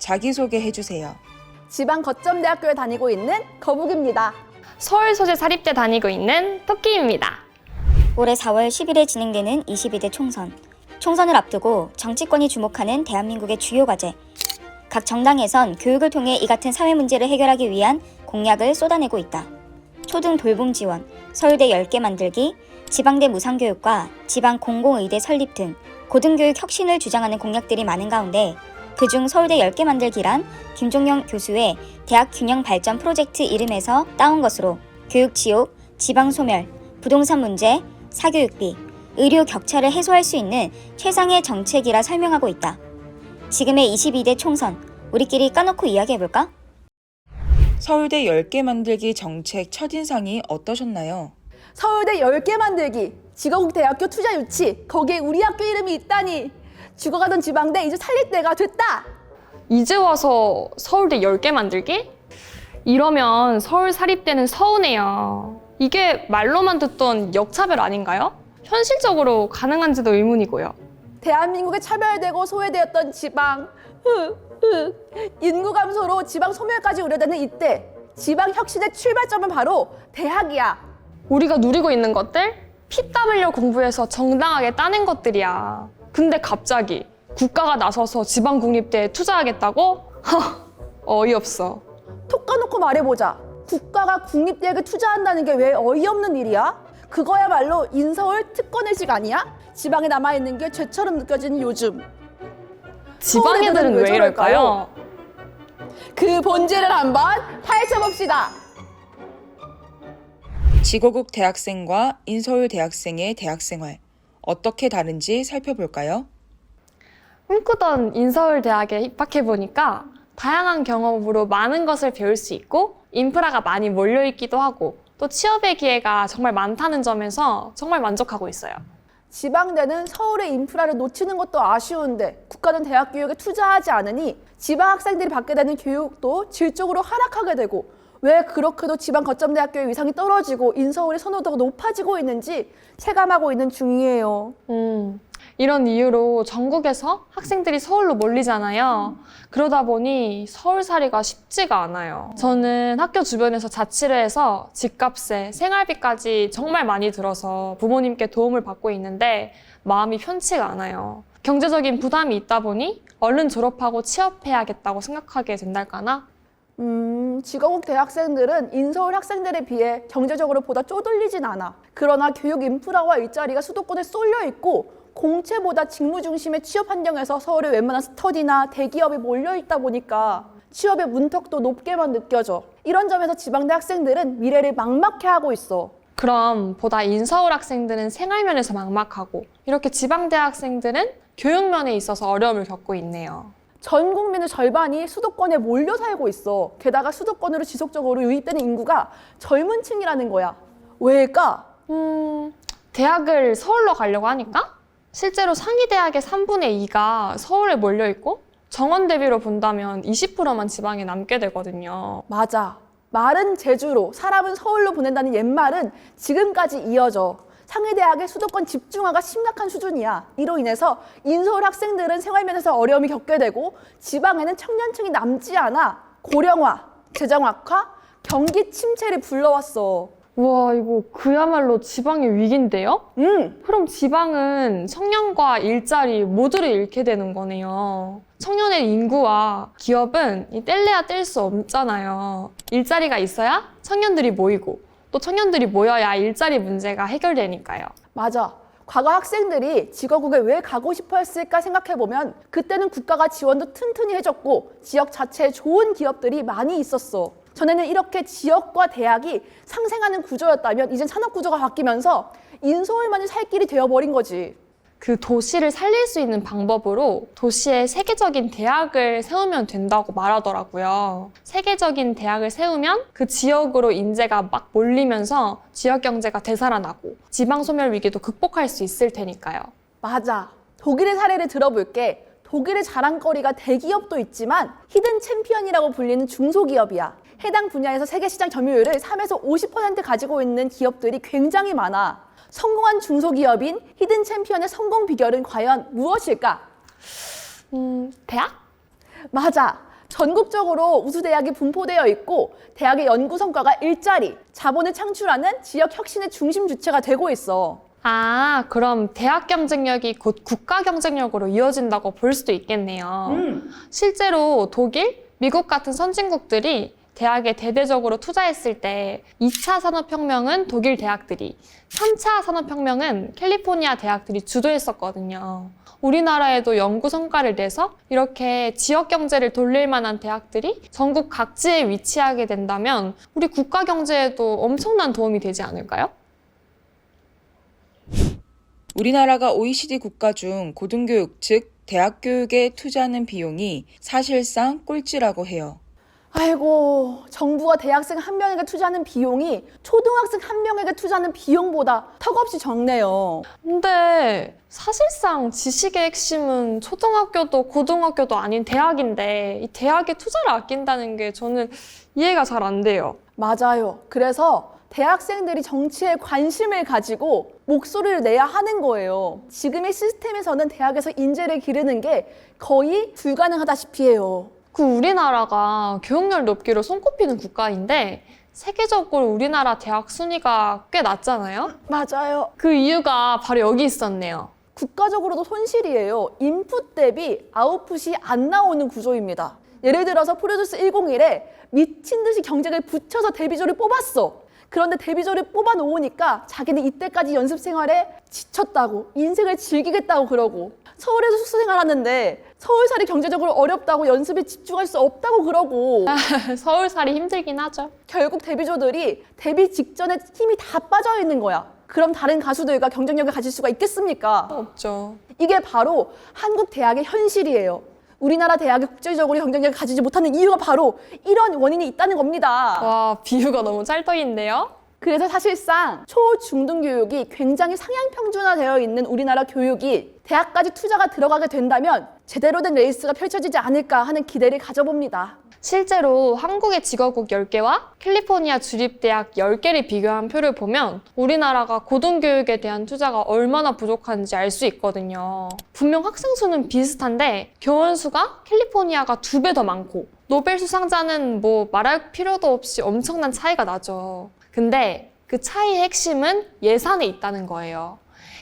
자기소개해 주세요. 지방 거점대학교에 다니고 있는 거북입니다. 서울 소재 사립대 다니고 있는 토끼입니다. 올해 4월 10일에 진행되는 22대 총선. 총선을 앞두고 정치권이 주목하는 대한민국의 주요 과제. 각 정당에선 교육을 통해 이 같은 사회 문제를 해결하기 위한 공약을 쏟아내고 있다. 초등 돌봄 지원, 서울대 10개 만들기, 지방대 무상교육과 지방 공공의대 설립 등 고등교육 혁신을 주장하는 공약들이 많은 가운데 그중 서울대 10개 만들기란 김종영 교수의 대학 균형 발전 프로젝트 이름에서 따온 것으로 교육 지옥, 지방 소멸, 부동산 문제, 사교육비, 의료 격차를 해소할 수 있는 최상의 정책이라 설명하고 있다. 지금의 22대 총선, 우리끼리 까놓고 이야기해볼까? 서울대 10개 만들기 정책 첫인상이 어떠셨나요? 서울대 10개 만들기, 지거국대학교 투자 유치, 거기에 우리 학교 이름이 있다니. 죽어가던 지방대 이제 살릴 때가 됐다. 이제 와서 서울대 10개 만들기? 이러면 서울 사립대는 서운해요. 이게 말로만 듣던 역차별 아닌가요? 현실적으로 가능한지도 의문이고요. 대한민국에 차별되고 소외되었던 지방. 인구 감소로 지방 소멸까지 우려되는 이때 지방 혁신의 출발점은 바로 대학이야. 우리가 누리고 있는 것들? 피 땀 흘려 공부해서 정당하게 따낸 것들이야. 근데 갑자기 국가가 나서서 지방 국립대에 투자하겠다고? 어이없어. 톡 까놓고 말해보자. 국가가 국립대학에 투자한다는 게 왜 어이없는 일이야? 그거야말로 인서울 특권의식 아니야? 지방에 남아있는 게 죄처럼 느껴지는 요즘. 지방 애들은 왜 이럴까요? 그 본질을 한번 파헤쳐봅시다. 지거국 대학생과 인서울 대학생의 대학생활, 어떻게 다른지 살펴볼까요? 꿈꾸던 인서울 대학에 입학해보니까 다양한 경험으로 많은 것을 배울 수 있고 인프라가 많이 몰려있기도 하고 또 취업의 기회가 정말 많다는 점에서 정말 만족하고 있어요. 지방대는 서울의 인프라를 놓치는 것도 아쉬운데 국가는 대학 교육에 투자하지 않으니 지방 학생들이 받게 되는 교육도 질적으로 하락하게 되고 왜 그렇게도 지방 거점대학교의 위상이 떨어지고 인서울의 선호도가 높아지고 있는지 체감하고 있는 중이에요. 이런 이유로 전국에서 학생들이 서울로 몰리잖아요. 그러다 보니 서울살이가 쉽지가 않아요. 저는 학교 주변에서 자취를 해서 집값에 생활비까지 정말 많이 들어서 부모님께 도움을 받고 있는데 마음이 편치가 않아요. 경제적인 부담이 있다 보니 얼른 졸업하고 취업해야겠다고 생각하게 된달까나? 지거국 대학생들은 인서울 학생들에 비해 경제적으로 보다 쪼들리진 않아. 그러나 교육 인프라와 일자리가 수도권에 쏠려 있고 공채보다 직무 중심의 취업 환경에서 서울의 웬만한 스터디나 대기업이 몰려있다 보니까 취업의 문턱도 높게만 느껴져. 이런 점에서 지방대 학생들은 미래를 막막해 하고 있어. 그럼 보다 인서울 학생들은 생활면에서 막막하고 이렇게 지방대 학생들은 교육면에 있어서 어려움을 겪고 있네요. 전 국민의 절반이 수도권에 몰려 살고 있어. 게다가 수도권으로 지속적으로 유입되는 인구가 젊은 층이라는 거야. 왜일까? 대학을 서울로 가려고 하니까? 실제로 상위대학의 3분의 2가 서울에 몰려있고 정원 대비로 본다면 20%만 지방에 남게 되거든요. 맞아. 말은 제주로, 사람은 서울로 보낸다는 옛말은 지금까지 이어져. 상위대학의 수도권 집중화가 심각한 수준이야. 이로 인해서 인서울 학생들은 생활면에서 어려움이 겪게 되고 지방에는 청년층이 남지 않아 고령화, 재정악화, 경기 침체를 불러왔어. 우와, 이거 그야말로 지방의 위기인데요? 그럼 지방은 청년과 일자리 모두를 잃게 되는 거네요. 청년의 인구와 기업은 뗄래야 뗄 수 없잖아요. 일자리가 있어야 청년들이 모이고 또 청년들이 모여야 일자리 문제가 해결되니까요. 맞아. 과거 학생들이 지거국에 왜 가고 싶어 했을까 생각해보면 그때는 국가가 지원도 튼튼히 해줬고 지역 자체에 좋은 기업들이 많이 있었어. 전에는 이렇게 지역과 대학이 상생하는 구조였다면 이젠 산업 구조가 바뀌면서 인서울만이 살 길이 되어버린 거지. 그 도시를 살릴 수 있는 방법으로 도시에 세계적인 대학을 세우면 된다고 말하더라고요. 세계적인 대학을 세우면 그 지역으로 인재가 막 몰리면서 지역 경제가 되살아나고 지방 소멸 위기도 극복할 수 있을 테니까요. 맞아. 독일의 사례를 들어볼게. 독일의 자랑거리가 대기업도 있지만 히든 챔피언이라고 불리는 중소기업이야. 해당 분야에서 세계 시장 점유율을 3에서 50% 가지고 있는 기업들이 굉장히 많아. 성공한 중소기업인 히든 챔피언의 성공 비결은 과연 무엇일까? 대학? 맞아. 전국적으로 우수대학이 분포되어 있고 대학의 연구 성과가 일자리, 자본을 창출하는 지역 혁신의 중심 주체가 되고 있어. 아, 그럼 대학 경쟁력이 곧 국가 경쟁력으로 이어진다고 볼 수도 있겠네요. 실제로 독일, 미국 같은 선진국들이 대학에 대대적으로 투자했을 때 2차 산업혁명은 독일 대학들이, 3차 산업혁명은 캘리포니아 대학들이 주도했었거든요. 우리나라에도 연구 성과를 내서 이렇게 지역 경제를 돌릴 만한 대학들이 전국 각지에 위치하게 된다면 우리 국가 경제에도 엄청난 도움이 되지 않을까요? 우리나라가 OECD 국가 중 고등교육, 즉 대학 교육에 투자하는 비용이 사실상 꼴찌라고 해요. 아이고, 정부가 대학생 한 명에게 투자하는 비용이 초등학생 한 명에게 투자하는 비용보다 턱없이 적네요. 근데 사실상 지식의 핵심은 초등학교도 고등학교도 아닌 대학인데 이 대학에 투자를 아낀다는 게 저는 이해가 잘 안 돼요. 맞아요. 그래서 대학생들이 정치에 관심을 가지고 목소리를 내야 하는 거예요. 지금의 시스템에서는 대학에서 인재를 기르는 게 거의 불가능하다시피 해요. 그 우리나라가 교육열 높기로 손꼽히는 국가인데 세계적으로 우리나라 대학 순위가 꽤 낮잖아요? 맞아요. 그 이유가 바로 여기 있었네요. 국가적으로도 손실이에요. 인풋 대비 아웃풋이 안 나오는 구조입니다. 예를 들어서 프로듀스 101에 미친 듯이 경쟁을 붙여서 데뷔조를 뽑았어. 그런데 데뷔조를 뽑아놓으니까 자기는 이때까지 연습 생활에 지쳤다고, 인생을 즐기겠다고 그러고, 서울에서 숙소 생활하는데 서울살이 경제적으로 어렵다고 연습에 집중할 수 없다고 그러고, 서울살이 힘들긴 하죠. 결국 데뷔조들이 데뷔 직전에 힘이 다 빠져 있는 거야. 그럼 다른 가수들과 경쟁력을 가질 수가 있겠습니까? 없죠. 이게 바로 한국 대학의 현실이에요. 우리나라 대학이 국제적으로 경쟁력을 가지지 못하는 이유가 바로 이런 원인이 있다는 겁니다. 와, 비유가 너무 찰떡인데요? 그래서 사실상 초, 중등 교육이 굉장히 상향 평준화되어 있는 우리나라 교육이 대학까지 투자가 들어가게 된다면 제대로 된 레이스가 펼쳐지지 않을까 하는 기대를 가져봅니다. 실제로 한국의 직업국 10개와 캘리포니아 주립대학 10개를 비교한 표를 보면 우리나라가 고등교육에 대한 투자가 얼마나 부족한지 알 수 있거든요. 분명 학생 수는 비슷한데 교원 수가 캘리포니아가 2배 더 많고 노벨 수상자는 뭐 말할 필요도 없이 엄청난 차이가 나죠. 근데 그 차이의 핵심은 예산에 있다는 거예요.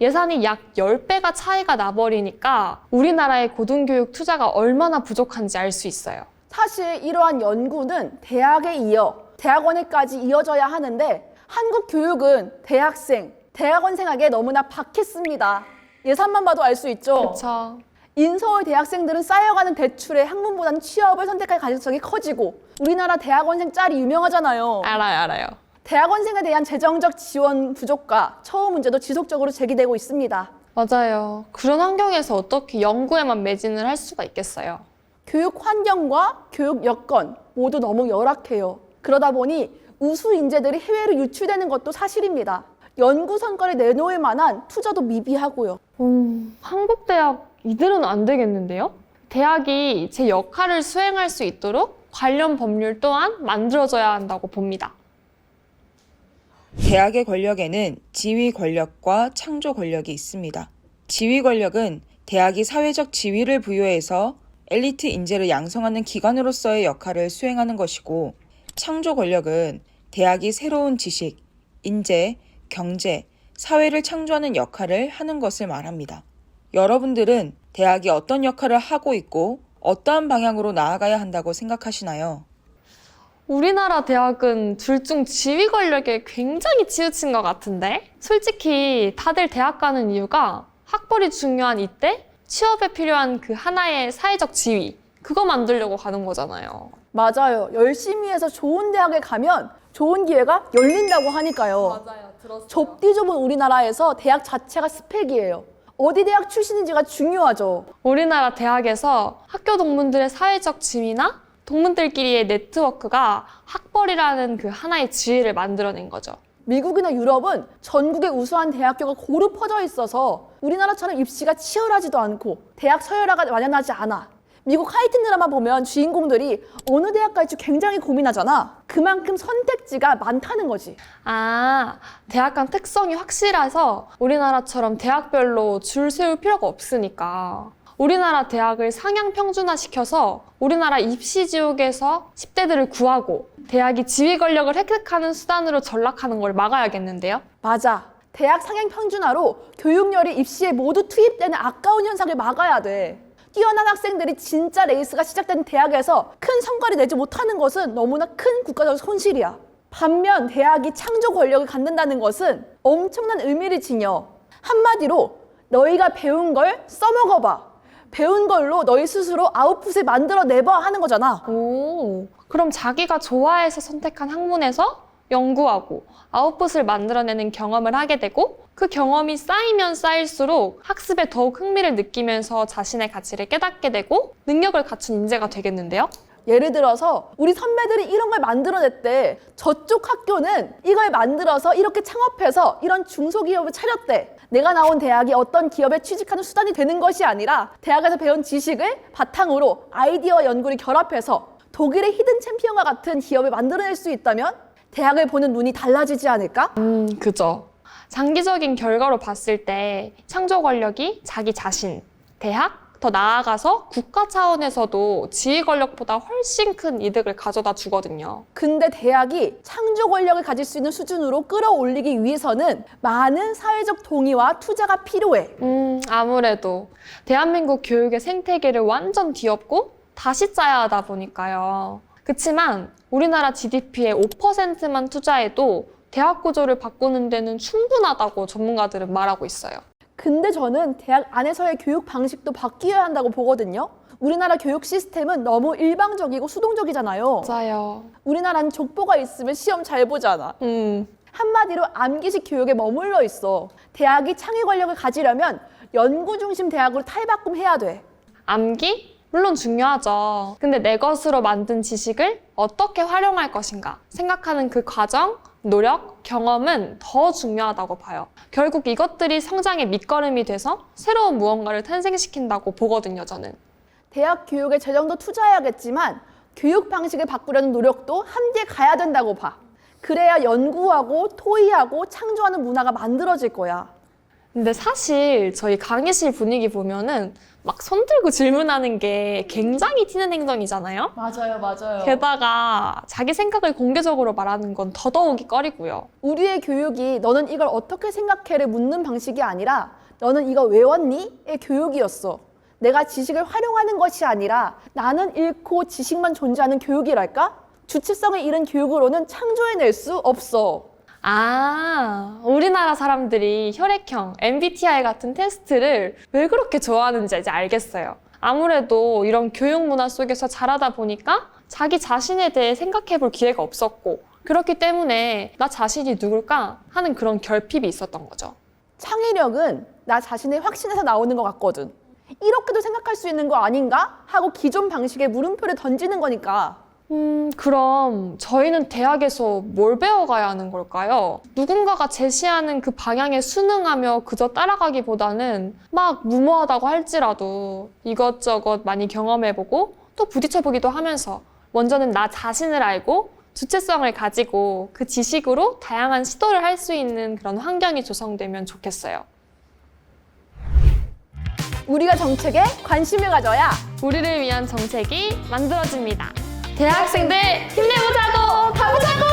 예산이 약 10배가 차이가 나버리니까 우리나라의 고등교육 투자가 얼마나 부족한지 알 수 있어요. 사실 이러한 연구는 대학에 이어 대학원에까지 이어져야 하는데 한국 교육은 대학생, 대학원생에게 너무나 박했습니다. 예산만 봐도 알 수 있죠. 그렇죠. 인서울 대학생들은 쌓여가는 대출에 학문보다는 취업을 선택할 가능성이 커지고 우리나라 대학원생 짤이 유명하잖아요. 알아요. 대학원생에 대한 재정적 지원 부족과 처우 문제도 지속적으로 제기되고 있습니다. 맞아요. 그런 환경에서 어떻게 연구에만 매진을 할 수가 있겠어요. 교육 환경과 교육 여건 모두 너무 열악해요. 그러다 보니 우수 인재들이 해외로 유출되는 것도 사실입니다. 연구 성과를 내놓을 만한 투자도 미비하고요. 한국 대학 이대로는 안 되겠는데요? 대학이 제 역할을 수행할 수 있도록 관련 법률 또한 만들어져야 한다고 봅니다. 대학의 권력에는 지위 권력과 창조 권력이 있습니다. 지위 권력은 대학이 사회적 지위를 부여해서 엘리트 인재를 양성하는 기관으로서의 역할을 수행하는 것이고, 창조 권력은 대학이 새로운 지식, 인재, 경제, 사회를 창조하는 역할을 하는 것을 말합니다. 여러분들은 대학이 어떤 역할을 하고 있고 어떠한 방향으로 나아가야 한다고 생각하시나요? 우리나라 대학은 둘 중 지위 권력에 굉장히 치우친 것 같은데? 솔직히 다들 대학 가는 이유가 학벌이 중요한 이때 취업에 필요한 그 하나의 사회적 지위, 그거 만들려고 가는 거잖아요. 맞아요. 열심히 해서 좋은 대학에 가면 좋은 기회가 열린다고 하니까요. 맞아요. 들었어요. 좁디 좁은 우리나라에서 대학 자체가 스펙이에요. 어디 대학 출신인지가 중요하죠. 우리나라 대학에서 학교 동문들의 사회적 지위나 동문들끼리의 네트워크가 학벌이라는 그 하나의 지위를 만들어낸 거죠. 미국이나 유럽은 전국에 우수한 대학교가 고루 퍼져 있어서 우리나라처럼 입시가 치열하지도 않고 대학 서열화가 만연하지 않아. 미국 하이틴 드라마 보면 주인공들이 어느 대학 갈지 굉장히 고민하잖아. 그만큼 선택지가 많다는 거지. 아, 대학 간 특성이 확실해서 우리나라처럼 대학별로 줄 세울 필요가 없으니까. 우리나라 대학을 상향 평준화시켜서 우리나라 입시 지옥에서 10대들을 구하고 대학이 지위 권력을 획득하는 수단으로 전락하는 걸 막아야겠는데요? 맞아. 대학 상향 평준화로 교육열이 입시에 모두 투입되는 아까운 현상을 막아야 돼. 뛰어난 학생들이 진짜 레이스가 시작된 대학에서 큰 성과를 내지 못하는 것은 너무나 큰 국가적 손실이야. 반면 대학이 창조 권력을 갖는다는 것은 엄청난 의미를 지녀. 한마디로 너희가 배운 걸 써먹어봐. 배운 걸로 너희 스스로 아웃풋을 만들어내봐 하는 거잖아. 오, 그럼 자기가 좋아해서 선택한 학문에서 연구하고 아웃풋을 만들어내는 경험을 하게 되고 그 경험이 쌓이면 쌓일수록 학습에 더욱 흥미를 느끼면서 자신의 가치를 깨닫게 되고 능력을 갖춘 인재가 되겠는데요? 예를 들어서 우리 선배들이 이런 걸 만들어냈대. 저쪽 학교는 이걸 만들어서 이렇게 창업해서 이런 중소기업을 차렸대. 내가 나온 대학이 어떤 기업에 취직하는 수단이 되는 것이 아니라 대학에서 배운 지식을 바탕으로 아이디어와 연구를 결합해서 독일의 히든 챔피언과 같은 기업을 만들어낼 수 있다면 대학을 보는 눈이 달라지지 않을까? 그죠. 장기적인 결과로 봤을 때 창조 권력이 자기 자신, 대학, 더 나아가서 국가 차원에서도 지휘 권력보다 훨씬 큰 이득을 가져다 주거든요. 근데 대학이 창조 권력을 가질 수 있는 수준으로 끌어올리기 위해서는 많은 사회적 동의와 투자가 필요해. 아무래도 대한민국 교육의 생태계를 완전 뒤엎고 다시 짜야 하다 보니까요. 그치만 우리나라 GDP의 5%만 투자해도 대학 구조를 바꾸는 데는 충분하다고 전문가들은 말하고 있어요. 근데 저는 대학 안에서의 교육 방식도 바뀌어야 한다고 보거든요. 우리나라 교육 시스템은 너무 일방적이고 수동적이잖아요. 맞아요. 우리나라는 족보가 있으면 시험 잘 보잖아. 한마디로 암기식 교육에 머물러 있어. 대학이 창의 권력을 가지려면 연구 중심 대학으로 탈바꿈해야 돼. 암기? 물론 중요하죠. 근데 내 것으로 만든 지식을 어떻게 활용할 것인가 생각하는 그 과정, 노력, 경험은 더 중요하다고 봐요. 결국 이것들이 성장의 밑거름이 돼서 새로운 무언가를 탄생시킨다고 보거든요, 저는. 대학 교육에 재정도 투자해야겠지만 교육 방식을 바꾸려는 노력도 함께 가야 된다고 봐. 그래야 연구하고 토의하고 창조하는 문화가 만들어질 거야. 근데 사실 저희 강의실 분위기 보면은 막 손들고 질문하는 게 굉장히 튀는 행동이잖아요? 맞아요. 게다가 자기 생각을 공개적으로 말하는 건 더더욱이 꺼리고요. 우리의 교육이 너는 이걸 어떻게 생각해를 묻는 방식이 아니라 너는 이거 외웠니? 의 교육이었어. 내가 지식을 활용하는 것이 아니라 나는 잃고 지식만 존재하는 교육이랄까? 주체성을 잃은 교육으로는 창조해낼 수 없어. 아, 우리나라 사람들이 혈액형, MBTI 같은 테스트를 왜 그렇게 좋아하는지 이제 알겠어요. 아무래도 이런 교육 문화 속에서 자라다 보니까 자기 자신에 대해 생각해 볼 기회가 없었고 그렇기 때문에 나 자신이 누굴까 하는 그런 결핍이 있었던 거죠. 창의력은 나 자신의 확신에서 나오는 것 같거든. 이렇게도 생각할 수 있는 거 아닌가? 하고 기존 방식에 물음표를 던지는 거니까. 그럼 저희는 대학에서 뭘 배워가야 하는 걸까요? 누군가가 제시하는 그 방향에 순응하며 그저 따라가기보다는 막 무모하다고 할지라도 이것저것 많이 경험해보고 또 부딪혀보기도 하면서 먼저는 나 자신을 알고 주체성을 가지고 그 지식으로 다양한 시도를 할 수 있는 그런 환경이 조성되면 좋겠어요. 우리가 정책에 관심을 가져야 우리를 위한 정책이 만들어집니다. 대학생들 힘내보자고! 가보자고!